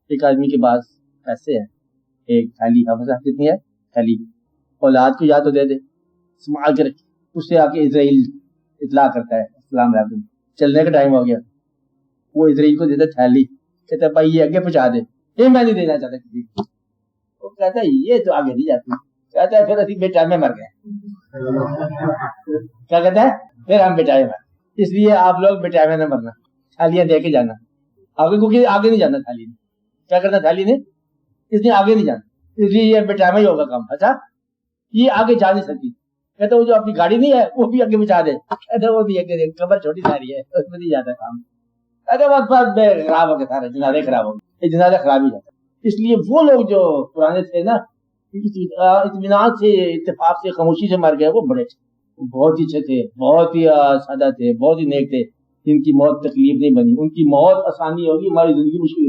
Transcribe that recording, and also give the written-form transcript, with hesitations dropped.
ایک آدمی کے پاس پیسے ہیں, ایک تھیلی, حافظ صاحب کتنی ہے تھیلی, اولاد کو یا تو دے دے سنبھال کے رکھے, اس سے آ کے اسرائیل اطلاع کرتا ہے السلام علیکم چلنے کا ٹائم ہو گیا, وہ اسرائیل کو دیتا تھیلی, کہتا ہے بھائی یہ آگے پہنچا دے, یہ میں نہیں دینا چاہتا کسی کو, وہ کہتا ہے یہ تو آگے نہیں جاتی, کہتا ہے پھر اسی بے ٹائم میں مر گئے. کیا کہتا ہے پھر ہم بے ٹائم میں, اس لیے آپ لوگ بے ٹائم میں نہ مرنا, تھالیاں دے کے جانا آگے, کیونکہ آگے نہیں جانا تھالی نے, کیا کرنا تھالی نے, اس نے آگے نہیں جانا, اس لیے یہ بے ٹائم ہی ہوگا کام. اچھا یہ آگے جا نہیں سکتی, کہتے وہ جو اپنی گاڑی نہیں ہے وہ بھی آگے بچا دے, کہتے وہ بھی آگے, قبر چھوٹی ساری ہے اس میں نہیں جاتا کام, کہتے بس بس بے خراب ہو گئے سارے جنازے خراب ہو گئے, جنازہ خراب ہی جاتا. اس لیے وہ لوگ جو پرانے تھے نا اطمینان سے اتفاق سے خاموشی سے مر گئے, وہ بڑے تھے, بہت ہی اچھے تھے, بہت ہی سادہ تھے, بہت ہی نیک تھے, جن کی موت تکلیف نہیں بنی, ان کی موت آسانی ہوگی, ہماری زندگی مشکل